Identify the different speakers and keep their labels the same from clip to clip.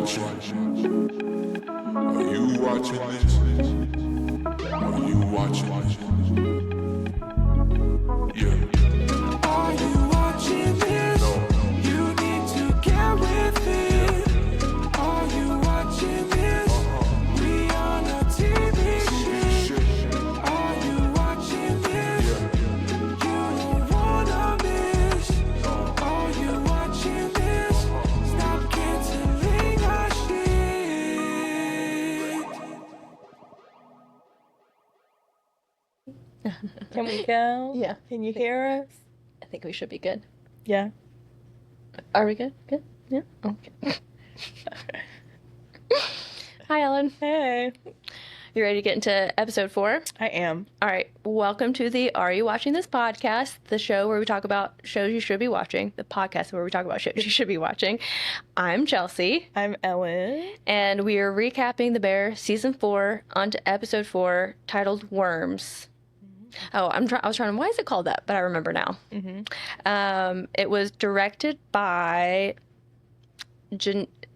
Speaker 1: watching? Are you watching this? Are you watching? Yeah.
Speaker 2: Are you watching this?
Speaker 1: No.
Speaker 2: You need to get with it. Are you watching this? We on a TV shit. Are you watching this? You don't wanna miss. Are you watching this? Stop canceling our shit.
Speaker 3: Can we go?
Speaker 4: Yeah.
Speaker 3: Can you hear us?
Speaker 4: I think we should be good.
Speaker 3: Yeah.
Speaker 4: Are we good? Good? Yeah? Okay. Hi, Ellen.
Speaker 3: Hey.
Speaker 4: You ready to get into episode 4?
Speaker 3: I am.
Speaker 4: All right. Welcome to the Are You Watching This podcast, the show where we talk about shows you should be watching, the podcast where we talk about shows you should be watching. I'm Chelsea,
Speaker 3: I'm Ellen.
Speaker 4: and we are recapping The Bear season 4 onto episode 4 titled Worms. Oh, I was trying. Why is it called that? But I remember now. It was directed by Janixa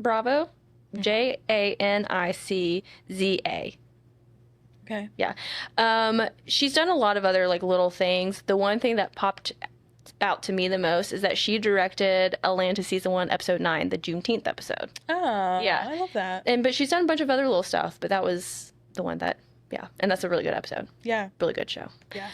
Speaker 4: Bravo, Janicza.
Speaker 3: Okay.
Speaker 4: Yeah. She's done a lot of other like little things. The one thing that popped out to me the most is that she directed Atlanta season 1 episode 9, the Juneteenth episode.
Speaker 3: Oh,
Speaker 4: Yeah.
Speaker 3: I love that.
Speaker 4: But she's done a bunch of other little stuff, but that was the one that, yeah. And that's a really good episode.
Speaker 3: Yeah.
Speaker 4: Really good show.
Speaker 3: Yes.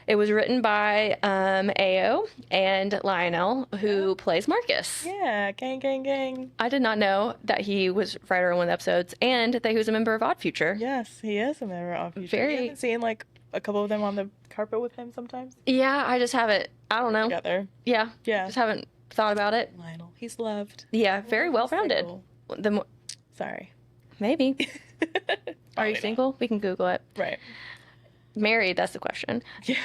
Speaker 4: It was written by Ao and Lionel, who plays Marcus.
Speaker 3: Yeah. Gang, gang, gang.
Speaker 4: I did not know that he was writer on one of the episodes and that he was a member of Odd Future.
Speaker 3: Yes, he is a member of Future.
Speaker 4: Very-
Speaker 3: You haven't seen like a couple of them on the carpet with him sometimes
Speaker 4: Yeah, I just haven't, I don't know.
Speaker 3: together.
Speaker 4: Yeah.
Speaker 3: Yeah.
Speaker 4: Just haven't thought about it.
Speaker 3: Lionel, he's loved.
Speaker 4: Yeah, very well-rounded.
Speaker 3: Single.
Speaker 4: The mo-
Speaker 3: Sorry.
Speaker 4: Maybe. Are
Speaker 3: Probably
Speaker 4: you
Speaker 3: not.
Speaker 4: single? We can Google it.
Speaker 3: Right.
Speaker 4: Married, that's the question.
Speaker 3: Yeah.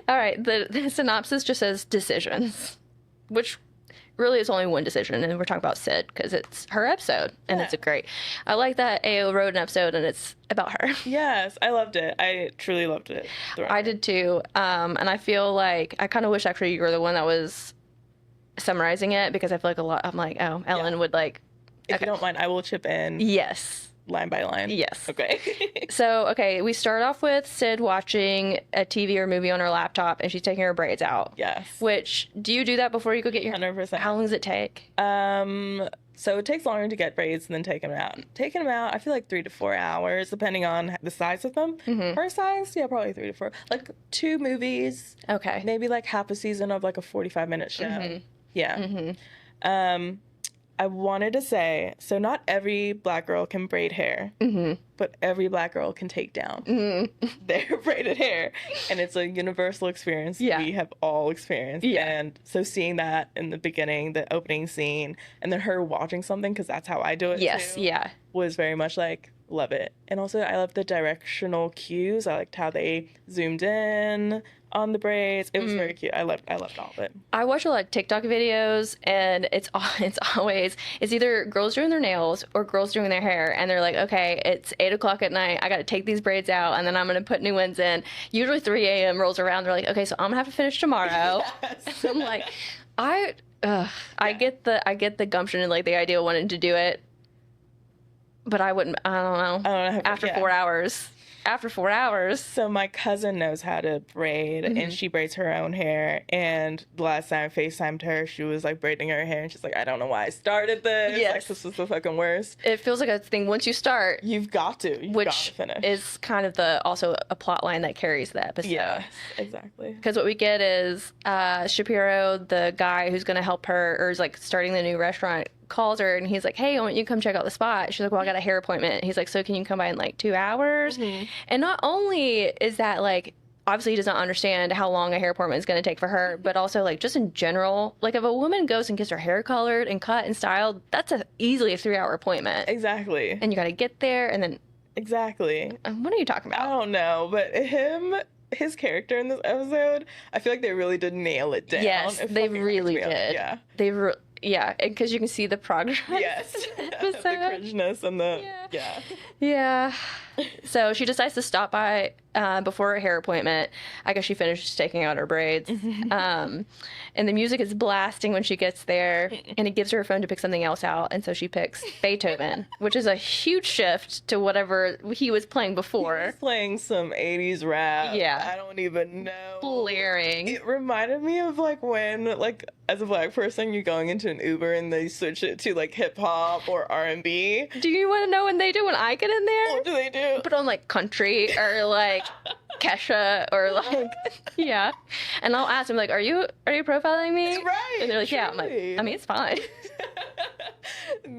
Speaker 4: All right, the synopsis just says decisions, which really is only one decision, and we're talking about Sid because it's her episode, and it's a great. I like that Ao wrote an episode, and it's about her.
Speaker 3: Yes, I loved it. I truly loved it.
Speaker 4: I did too, and I feel like I kind of wish actually you were the one that was summarizing it because I feel like a lot. I'm like, oh, Ellen would like.
Speaker 3: If you don't mind, I will chip in
Speaker 4: Yes.
Speaker 3: line by line.
Speaker 4: Yes.
Speaker 3: Okay.
Speaker 4: So, okay, we start off with Sid watching a TV or movie on her laptop, and she's taking her braids out.
Speaker 3: Yes.
Speaker 4: Which, do you do that before you go get your...
Speaker 3: 100%.
Speaker 4: How long does it take?
Speaker 3: So it takes longer to get braids than taking them out. Taking them out, I feel like 3 to 4 hours, depending on the size of them. Her size, yeah, probably 3 to 4. Like 2 movies,
Speaker 4: Okay.
Speaker 3: maybe like half a season of like a 45-minute show. Yeah. I wanted to say, so not every black girl can braid hair, but every black girl can take down their braided hair. And it's a universal experience
Speaker 4: Yeah.
Speaker 3: we have all experienced.
Speaker 4: Yeah.
Speaker 3: And so seeing that in the beginning, the opening scene, and then her watching something, because that's how I do it
Speaker 4: Yes,
Speaker 3: too,
Speaker 4: yeah.
Speaker 3: was very much like, love it. And also I love the directional cues. I liked how they zoomed in on the braids. It was very cute. I loved all of it.
Speaker 4: I watch a lot of TikTok videos, and it's always, it's either girls doing their nails or girls doing their hair, and they're like, okay, it's 8 o'clock at night, I got to take these braids out, and then I'm going to put new ones in. Usually 3 a.m. rolls around, they're like, okay, so I'm going to have to finish tomorrow.
Speaker 3: Yes.
Speaker 4: I'm like, I get the gumption and like the idea of wanting to do it, but I don't know. After 4 hours. After 4 hours.
Speaker 3: So my cousin knows how to braid, and she braids her own hair. And the last time I FaceTimed her, she was like braiding her hair, and she's like, I don't know why I started this.
Speaker 4: Yes.
Speaker 3: Like, this was the fucking worst.
Speaker 4: It feels like a thing once you start,
Speaker 3: You've got to. You've got
Speaker 4: which
Speaker 3: to finish.
Speaker 4: is kind of also a plot line that carries the episode.
Speaker 3: Yes, exactly.
Speaker 4: Because what we get is Shapiro, the guy who's going to help her, or is like starting the new restaurant, calls her and he's like, hey, I want you to come check out the spot. She's like, well, I got a hair appointment. He's like, so can you come by in like 2 hours? And not only is that like, obviously he doesn't understand how long a hair appointment is going to take for her, but also like just in general, like if a woman goes and gets her hair colored and cut and styled, that's easily a 3 hour appointment.
Speaker 3: Exactly.
Speaker 4: And you got to get there and then,
Speaker 3: Exactly.
Speaker 4: what are you talking
Speaker 3: I
Speaker 4: about?
Speaker 3: don't know, but his character in this episode, I feel like they really did nail it down.
Speaker 4: Yes,
Speaker 3: It
Speaker 4: they
Speaker 3: fucking
Speaker 4: really
Speaker 3: cracked me up.
Speaker 4: did.
Speaker 3: Yeah.
Speaker 4: Yeah, because you can see the progress.
Speaker 3: Yes.
Speaker 4: in the
Speaker 3: The
Speaker 4: episode.
Speaker 3: cringeness and the, yeah.
Speaker 4: Yeah. So she decides to stop by before her hair appointment. I guess she finished taking out her braids. And the music is blasting when she gets there, and it gives her a phone to pick something else out. And so she picks Beethoven, which is a huge shift to whatever he was playing before.
Speaker 3: He's playing some 80s rap.
Speaker 4: Yeah.
Speaker 3: I don't even know.
Speaker 4: Blaring.
Speaker 3: It reminded me of like when, like, as a black person, you're going into an Uber and they switch it to like hip hop or R&B.
Speaker 4: Do you want to know when they do when I get in there?
Speaker 3: What do they do?
Speaker 4: Put on like country or like Kesha or like yeah, and I'll ask them like, are you profiling me?
Speaker 3: Right.
Speaker 4: And they're like, yeah. I'm like,
Speaker 3: truly.
Speaker 4: I mean, it's fine.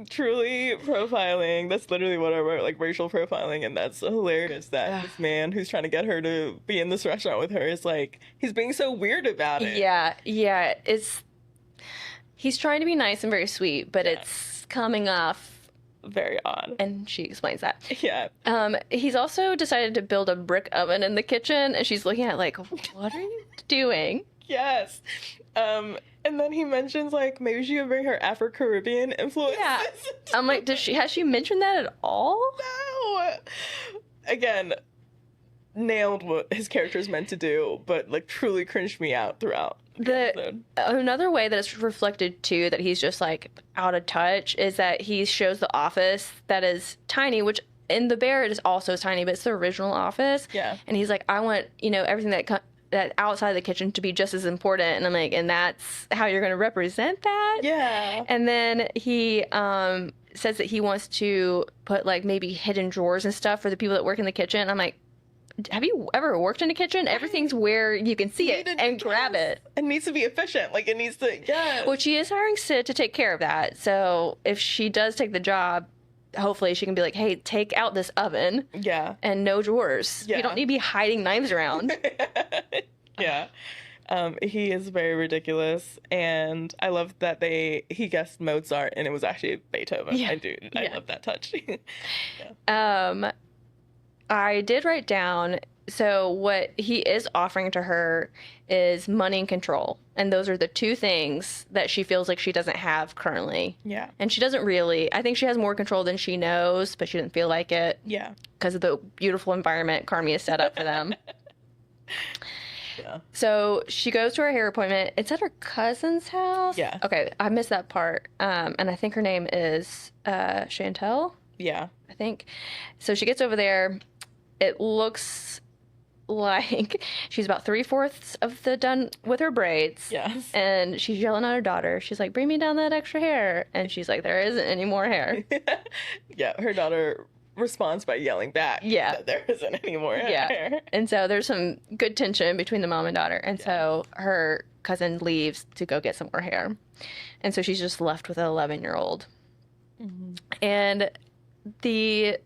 Speaker 3: Truly profiling. That's literally what I wrote, like racial profiling, and that's hilarious that this man who's trying to get her to be in this restaurant with her is like, he's being so weird about it.
Speaker 4: Yeah, he's trying to be nice and very sweet, but it's coming off.
Speaker 3: Very odd.
Speaker 4: And she explains that.
Speaker 3: Yeah.
Speaker 4: He's also decided to build a brick oven in the kitchen, and she's looking at like, what are you doing?
Speaker 3: Yes. And then he mentions like maybe she could bring her Afro-Caribbean influences.
Speaker 4: Yeah. I'm like, has she mentioned that at all?
Speaker 3: No. Again, nailed what his character's meant to do, but like truly cringed me out throughout the episode.
Speaker 4: Another way that it's reflected too that he's just like out of touch is that he shows the office that is tiny, which in The Bear it is also tiny, but it's the original office.
Speaker 3: Yeah.
Speaker 4: And he's like, I want, everything that outside the kitchen to be just as important. And I'm like, and that's how you're going to represent that?
Speaker 3: Yeah.
Speaker 4: And then he says that he wants to put like maybe hidden drawers and stuff for the people that work in the kitchen. I'm like, have you ever worked in a kitchen? Everything's where you can see it and grab it.
Speaker 3: It needs to be efficient. Like, it needs to, yeah.
Speaker 4: Well, she is hiring Sid to take care of that. So if she does take the job, hopefully she can be like, hey, take out this oven.
Speaker 3: Yeah.
Speaker 4: And no drawers.
Speaker 3: Yeah.
Speaker 4: You don't need to be hiding knives around.
Speaker 3: Yeah. He is very ridiculous, and I love that he guessed Mozart and it was actually Beethoven.
Speaker 4: Yeah.
Speaker 3: I love that touch.
Speaker 4: I did write down, so what he is offering to her is money and control. And those are the two things that she feels like she doesn't have currently.
Speaker 3: Yeah.
Speaker 4: And she doesn't really. I think she has more control than she knows, but she doesn't feel like it.
Speaker 3: Yeah.
Speaker 4: Because of the beautiful environment Carmi has set up for them.
Speaker 3: Yeah.
Speaker 4: So she goes to her hair appointment. It's at her cousin's house.
Speaker 3: Yeah.
Speaker 4: Okay, I missed that part. And I think her name is Chantel.
Speaker 3: Yeah.
Speaker 4: I think. So she gets over there. It looks like she's about 3/4 of the done with her braids.
Speaker 3: Yes.
Speaker 4: And she's yelling at her daughter. She's like, bring me down that extra hair. And she's like, there isn't any more hair.
Speaker 3: Yeah, her daughter responds by yelling back.
Speaker 4: Yeah.
Speaker 3: That there isn't any more hair.
Speaker 4: And so there's some good tension between the mom and daughter. And so her cousin leaves to go get some more hair. And so she's just left with an 11-year-old. Mm-hmm. And the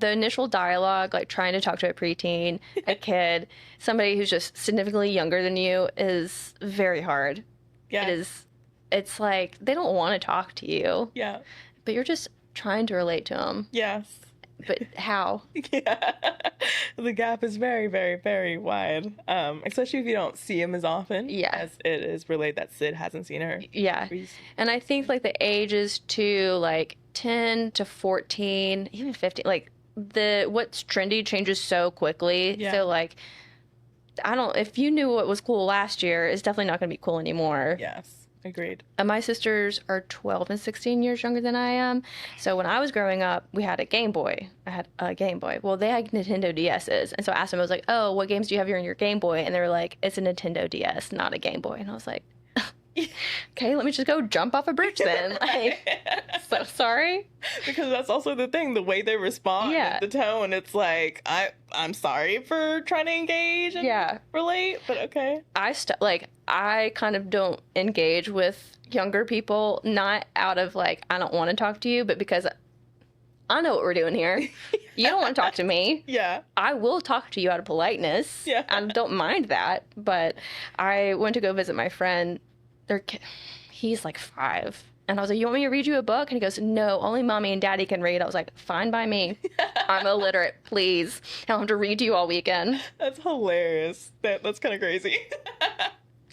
Speaker 4: initial dialogue, like trying to talk to a preteen, a kid, somebody who's just significantly younger than you, is very hard.
Speaker 3: Yeah.
Speaker 4: It's like they don't want to talk to you.
Speaker 3: Yeah.
Speaker 4: But you're just trying to relate to them.
Speaker 3: Yes.
Speaker 4: But how?
Speaker 3: Yeah. The gap is very, very, very wide. Especially if you don't see him as often.
Speaker 4: Yeah.
Speaker 3: As it is relayed that Sid hasn't seen her.
Speaker 4: Yeah. And I think like the ages to like 10 to 14, even 15, like what's trendy changes so quickly.
Speaker 3: Yeah.
Speaker 4: So like, if you knew what was cool last year, it's definitely not going to be cool anymore.
Speaker 3: Yes. Agreed.
Speaker 4: And my sisters are 12 and 16 years younger than I am. So when I was growing up, we had a Game Boy. I had a Game Boy. Well, they had Nintendo DSs. And so I asked them, I was like, oh, what games do you have here in your Game Boy? And they were like, it's a Nintendo DS, not a Game Boy. And I was like, okay, let me just go jump off a bridge then. Like, so sorry.
Speaker 3: Because that's also the thing, the way they respond,
Speaker 4: Yeah.
Speaker 3: the tone, it's like, I'm sorry for trying to engage and relate, but okay.
Speaker 4: I kind of don't engage with younger people, not out of like, I don't want to talk to you, but because I know what we're doing here. You don't want to talk to me.
Speaker 3: Yeah.
Speaker 4: I will talk to you out of politeness.
Speaker 3: Yeah.
Speaker 4: I don't mind that. But I went to go visit my friend. He's like 5. And I was like, you want me to read you a book? And he goes, no, only mommy and daddy can read. I was like, fine by me. I'm illiterate, please. I don't have to read to you all weekend.
Speaker 3: That's hilarious. That's kind of crazy.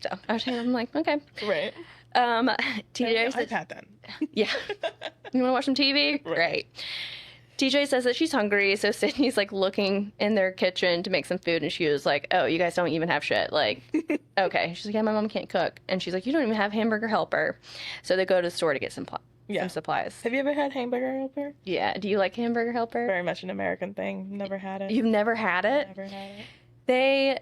Speaker 4: So I'm like, okay.
Speaker 3: Right.
Speaker 4: TJ said,
Speaker 3: iPad then.
Speaker 4: yeah. You want to watch some TV?
Speaker 3: Right.
Speaker 4: Great. TJ says that she's hungry, so Sydney's like looking in their kitchen to make some food, and she was like, "Oh, you guys don't even have shit." Like, okay. She's like, "Yeah, my mom can't cook," and she's like, "You don't even have hamburger helper." So they go to the store to get some supplies.
Speaker 3: Have you ever had hamburger helper?
Speaker 4: Yeah. Do you like hamburger helper?
Speaker 3: Very much an American thing. Never had it.
Speaker 4: You've never had it?
Speaker 3: Never had it.
Speaker 4: They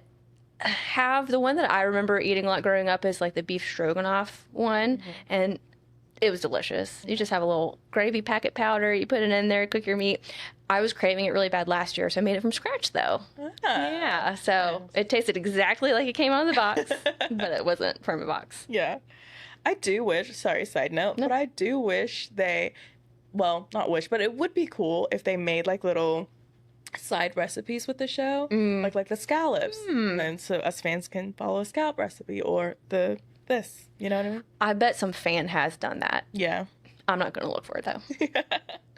Speaker 4: have the one that I remember eating a lot growing up is like the beef stroganoff one, and it was delicious. You just have a little gravy packet powder, you put it in there, cook your meat. I was craving it really bad last year, so I made it from scratch though. Yeah, so it tasted exactly like it came out of the box, but it wasn't from a box.
Speaker 3: Yeah. I do wish, sorry, side note, but I do wish they, well, not wish, but it would be cool if they made like little side recipes with the show, like the scallops. And then so us fans can follow a scallop recipe or this, you know what I mean?
Speaker 4: I bet some fan has done that.
Speaker 3: Yeah.
Speaker 4: I'm not going to look for it though.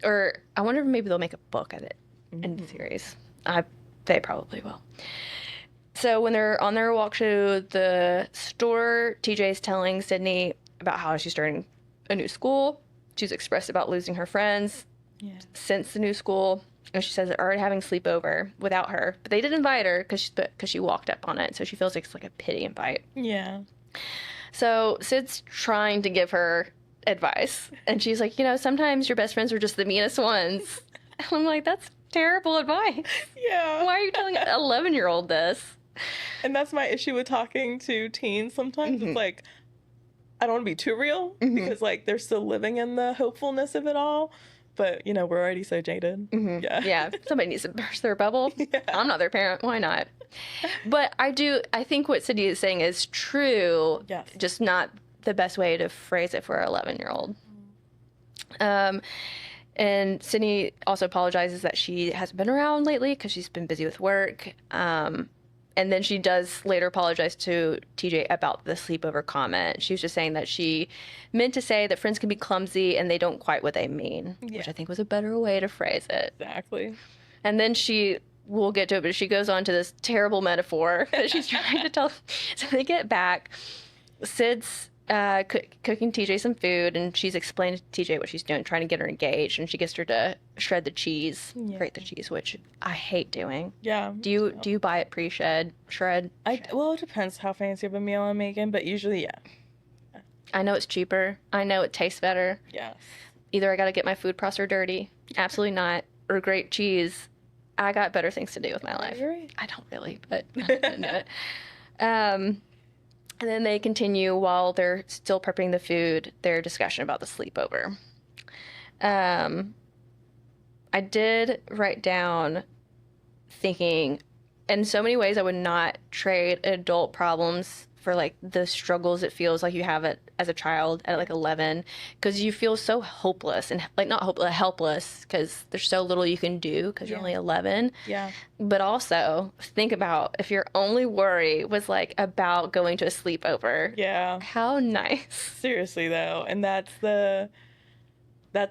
Speaker 4: Or I wonder if maybe they'll make a book of it in the series. They probably will. So when they're on their walk to the store, TJ's telling Sydney about how she's starting a new school. She's expressed about losing her friends since the new school. And she says they're already having sleepover without her. But they did invite her because she walked up on it. So she feels like it's like a pity invite.
Speaker 3: Yeah.
Speaker 4: So Sid's trying to give her advice. And she's like, sometimes your best friends are just the meanest ones. And I'm like, that's terrible advice.
Speaker 3: Yeah.
Speaker 4: Why are you telling an 11-year-old this?
Speaker 3: And that's my issue with talking to teens sometimes. It's like, I don't want to be too real because like they're still living in the hopefulness of it all. But, we're already so jaded.
Speaker 4: Yeah. Somebody needs to burst their bubble. I'm not their parent. Why not? But I think what Sydney is saying is true.
Speaker 3: Yes.
Speaker 4: Just not the best way to phrase it for an 11-year-old. And Sydney also apologizes that she hasn't been around lately because she's been busy with work. And then she does later apologize to TJ about the sleepover comment. She was just saying that she meant to say that friends can be clumsy and they don't quite what they mean, which I think was a better way to phrase it.
Speaker 3: Exactly.
Speaker 4: And then we'll get to it, but she goes on to this terrible metaphor that she's trying to tell. So they get back. Sid's cooking TJ some food, and she's explaining to TJ what she's doing, trying to get her engaged, and she gets her to shred the cheese, grate the cheese, which I hate doing.
Speaker 3: Yeah.
Speaker 4: Do you buy it pre-shred? Shred?
Speaker 3: Well, it depends how fancy of a meal I'm making, but usually, yeah.
Speaker 4: I know it's cheaper. I know it tastes better.
Speaker 3: Yeah.
Speaker 4: Either I got to get my food processor dirty, absolutely not, or grate cheese. I got better things to do with my life.
Speaker 3: Agree.
Speaker 4: I don't really, but I know it. And then they continue while they're still prepping the food, their discussion about the sleepover. I did write down thinking, in so many ways, I would not trade adult problems for like the struggles it feels like you have it as a child at like 11, because you feel so hopeless and like not hopeless, helpless, because there's so little you can do because you're only 11.
Speaker 3: Yeah.
Speaker 4: But also think about if your only worry was like about going to a sleepover.
Speaker 3: Yeah.
Speaker 4: How nice.
Speaker 3: Seriously though, and that's the I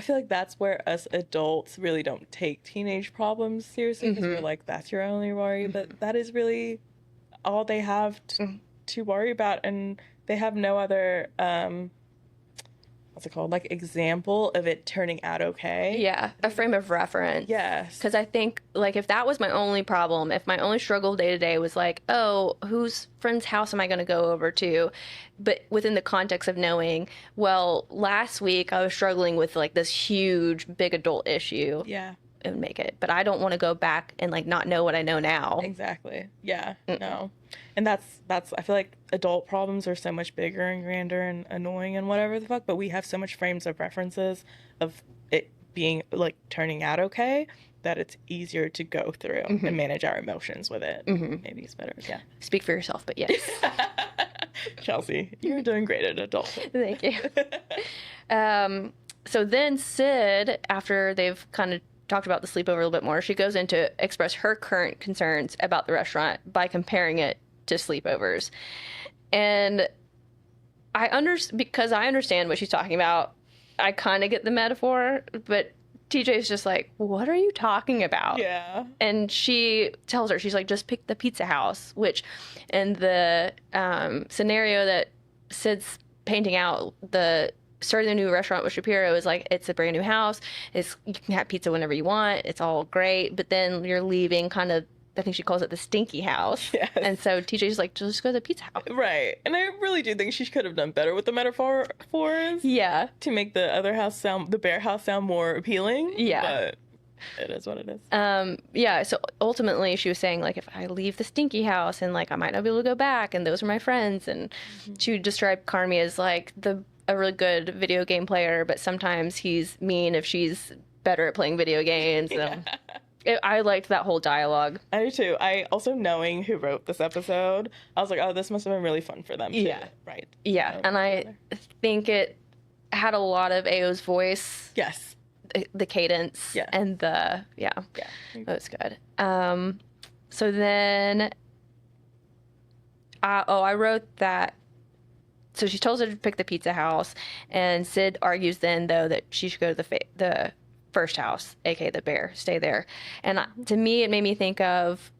Speaker 3: feel like that's where us adults really don't take teenage problems seriously because we're like, that's your only worry, but that is really all they have to worry about, and they have no other what's it called, like example of it turning out okay.
Speaker 4: Yeah, a frame of reference.
Speaker 3: Yes.
Speaker 4: Because I think like if that was my only problem, if my only struggle day to day was like, oh, whose friend's house am I going to go over to, but within the context of knowing, well, last week I was struggling with like this huge big adult issue.
Speaker 3: Yeah.
Speaker 4: It would make it, but I don't want to go back and like not know what I know now.
Speaker 3: Exactly. Yeah. No. And that's I feel like adult problems are so much bigger and grander and annoying and whatever the fuck, but we have so much frames of references of it being like turning out okay that it's easier to go through and manage our emotions with it. Maybe it's better. Yeah.
Speaker 4: Speak for yourself, but yes.
Speaker 3: Chelsea, you're doing great at adulthood.
Speaker 4: Thank you. So then Sid, after they've kind of talked about the sleepover a little bit more, she goes in to express her current concerns about the restaurant by comparing it to sleepovers. And because I understand what she's talking about, I kind of get the metaphor, but TJ's just like, what are you talking about?
Speaker 3: Yeah.
Speaker 4: And she tells her, she's like, just pick the pizza house, which in the scenario that Sid's painting out, the starting a new restaurant with Shapiro is like, it's a brand new house. You can have pizza whenever you want. It's all great. But then you're leaving kind of, I think she calls it the stinky house.
Speaker 3: Yes.
Speaker 4: And so TJ's like, just go to the pizza house.
Speaker 3: Right. And I really do think she could have done better with the metaphors
Speaker 4: Yeah.
Speaker 3: to make the bear house sound more appealing.
Speaker 4: Yeah.
Speaker 3: But it is what it is.
Speaker 4: Yeah, so ultimately she was saying, like, if I leave the stinky house and, like, I might not be able to go back, and those are my friends, and she would describe Carmi as, like, a really good video game player, but sometimes he's mean if she's better at playing video games. I liked that whole dialogue.
Speaker 3: I do too. I also, knowing who wrote this episode, I was like, oh, this must have been really fun for them too. Right.
Speaker 4: Yeah, and I think it had a lot of Ao's voice.
Speaker 3: Yes.
Speaker 4: The cadence and that was good. So then I wrote that, so she tells her to pick the pizza house, and Sid argues then though that she should go to the first house, aka the bear, stay there. And to me it made me think of,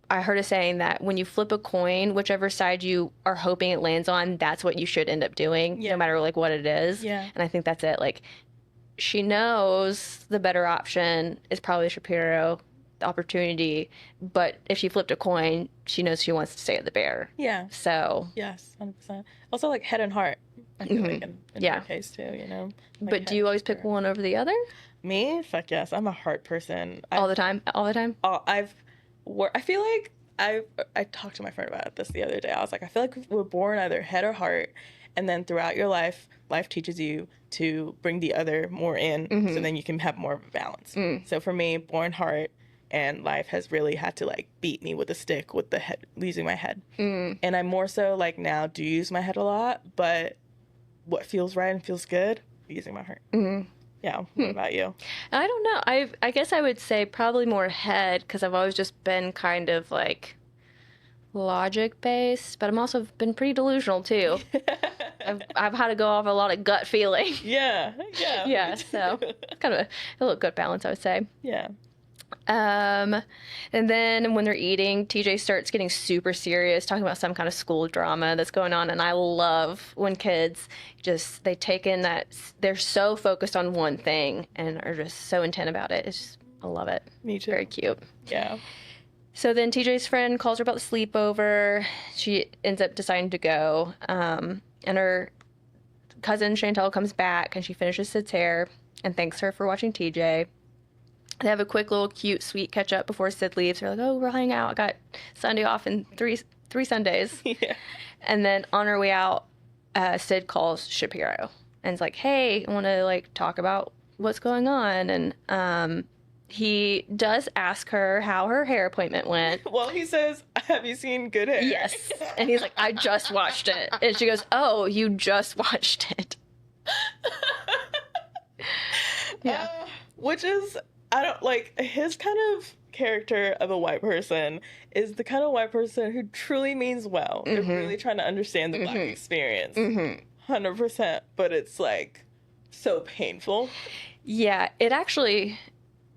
Speaker 4: I heard a saying that when you flip a coin, whichever side you are hoping it lands on, that's what you should end up doing, no matter like what it is. And I think that's it. Like, she knows the better option is probably Shapiro, the opportunity, but if she flipped a coin, she knows she wants to stay at the bear.
Speaker 3: Yeah.
Speaker 4: So.
Speaker 3: Yes, 100%. Also, like, head and heart, I feel like, in your case, too, you know? Like,
Speaker 4: but do you always pick one over the other?
Speaker 3: Me? Fuck yes. I'm a heart person.
Speaker 4: All the time? All the time?
Speaker 3: I feel like I talked to my friend about this the other day. I was like, I feel like we're born either head or heart, and then throughout your life teaches you to bring the other more in, so then you can have more of a balance. So for me, born heart, and life has really had to like beat me with a stick with the head, using my head. And I more so like now do use my head a lot, but what feels right and feels good, using my heart. Yeah. What about you?
Speaker 4: I don't know. I guess I would say probably more head, because I've always just been kind of like logic based, but I'm also been pretty delusional too. I've had to go off a lot of gut feeling.
Speaker 3: Yeah.
Speaker 4: So kind of a little good balance, I would say.
Speaker 3: Yeah.
Speaker 4: And then when they're eating, TJ starts getting super serious, talking about some kind of school drama that's going on. And I love when kids they take in that they're so focused on one thing and are just so intent about it. I love it.
Speaker 3: Me too.
Speaker 4: Very cute.
Speaker 3: Yeah.
Speaker 4: So then TJ's friend calls her about the sleepover. She ends up deciding to go. And her cousin Chantel comes back and she finishes Sid's hair and thanks her for watching TJ. They have a quick little cute sweet catch up before Sid leaves. They're like, oh, we're hanging out. I got Sunday off in three Sundays.
Speaker 3: Yeah.
Speaker 4: And then on her way out, Sid calls Shapiro and is like, hey, I want to like talk about what's going on. And he does ask her how her hair appointment went.
Speaker 3: Well, he says, have you seen Good Hair?
Speaker 4: Yes. And he's like, I just watched it. And she goes, oh, you just watched it. Yeah.
Speaker 3: Which is, I don't like, his kind of character of a white person is the kind of white person who truly means well. They're really trying to understand the Black experience. 100%. But it's like so painful.
Speaker 4: Yeah, it actually,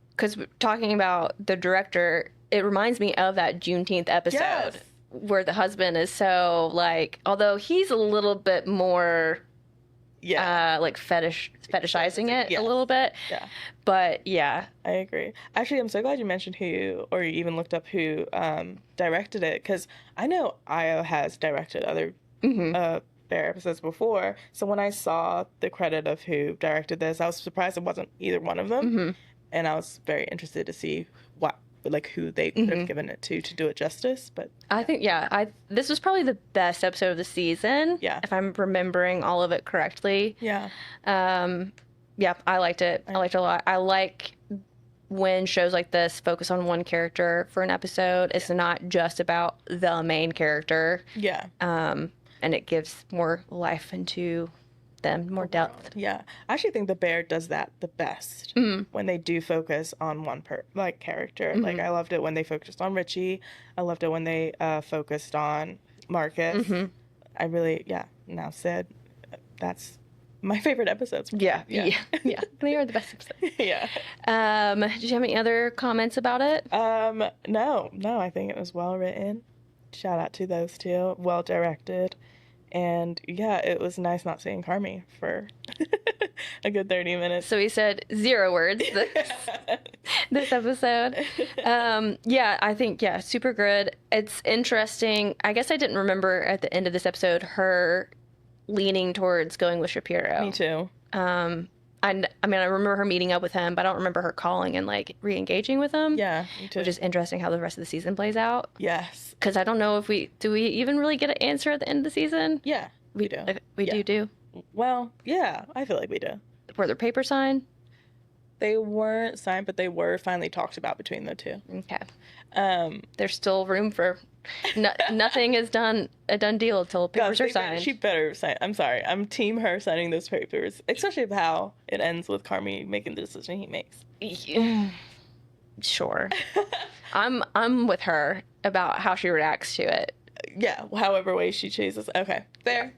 Speaker 4: because talking about the director, it reminds me of that Juneteenth episode where the husband is so like, although he's a little bit more like fetishizing it a little bit. Yeah. But yeah.
Speaker 3: I agree. Actually, I'm so glad you mentioned who, or you even looked up who directed it, because I know Io has directed other Bear episodes before. So when I saw the credit of who directed this, I was surprised it wasn't either one of them. And I was very interested to see who they could have given it to do it justice. But
Speaker 4: I think, this was probably the best episode of the season. Yeah. If I'm remembering all of it correctly. Yeah. I liked it. I liked it a lot. I like when shows like this focus on one character for an episode. It's not just about the main character. Yeah. And it gives more life into them, more depth.
Speaker 3: Yeah. I actually think The Bear does that the best when they do focus on one character. Like, I loved it when they focused on Richie. I loved it when they focused on Marcus. I really, now Sid, that's my favorite episodes.
Speaker 4: Yeah. They are the best episodes. Did you have any other comments about it?
Speaker 3: No, I think it was well written. Shout out to those two. Well directed. And yeah, it was nice not seeing Carmi for a good 30 minutes.
Speaker 4: So he said 0 words this episode. Yeah, I think, yeah, super good. It's interesting. I guess I didn't remember at the end of this episode her leaning towards going with Shapiro.
Speaker 3: Me too.
Speaker 4: I mean, I remember her meeting up with him, but I don't remember her calling and like re-engaging with him.
Speaker 3: Yeah, me too.
Speaker 4: Which is interesting how the rest of the season plays out.
Speaker 3: Yes.
Speaker 4: Because I don't know if we even really get an answer at the end of the season.
Speaker 3: Yeah, we do.
Speaker 4: We
Speaker 3: Yeah.
Speaker 4: do.
Speaker 3: Well, yeah, I feel like we do.
Speaker 4: Were there papers signed?
Speaker 3: They weren't signed, but they were finally talked about between the two.
Speaker 4: Okay. There's still room for nothing is a done deal until papers are signed.
Speaker 3: She better sign. I'm sorry. I'm team her signing those papers, especially of how it ends with Carmi making the decision he makes.
Speaker 4: Yeah. Sure. I'm with her about how she reacts to it.
Speaker 3: Yeah, however way she chooses. Okay, fair.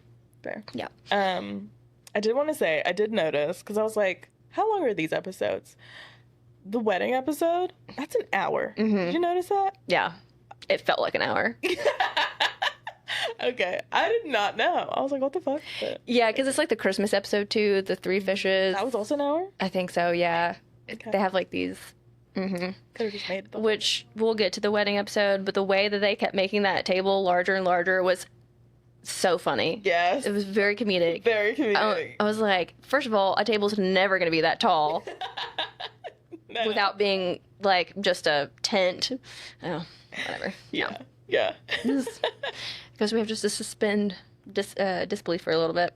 Speaker 4: Yeah.
Speaker 3: I did want to say, I did notice, because I was like, how long are these episodes? The wedding episode, that's an hour.
Speaker 4: Mm-hmm.
Speaker 3: Did you notice that?
Speaker 4: Yeah. It felt like an hour.
Speaker 3: Okay, I did not know. I was like, what the fuck? But
Speaker 4: Yeah, because it's like the Christmas episode too, the 3 fishes.
Speaker 3: that was also an hour?
Speaker 4: I think so, yeah.
Speaker 3: Okay.
Speaker 4: They have like these,
Speaker 3: Could have just made it the
Speaker 4: which we'll get to the wedding episode, but the way that they kept making that table larger and larger was so funny.
Speaker 3: Yes.
Speaker 4: It was very comedic.
Speaker 3: Very comedic.
Speaker 4: I was like, first of all, a table's never going to be that tall
Speaker 3: No.
Speaker 4: without being like just a tent. Oh, whatever.
Speaker 3: Yeah. Yeah.
Speaker 4: Because we have just to suspend disbelief for a little bit.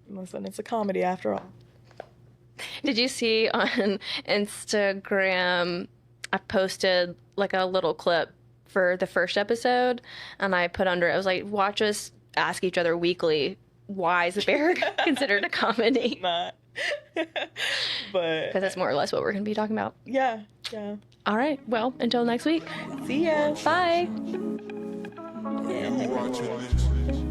Speaker 3: Listen, it's a comedy after all.
Speaker 4: Did you see on Instagram, I posted like a little clip for the first episode, and I put under it, I was like, watch us ask each other weekly, why is the bear considered a comedy?
Speaker 3: Not. But
Speaker 4: Because that's more or less what we're going to be talking about.
Speaker 3: yeah.
Speaker 4: All right, well, until next week.
Speaker 3: See ya.
Speaker 4: Bye.
Speaker 1: Are you watching this?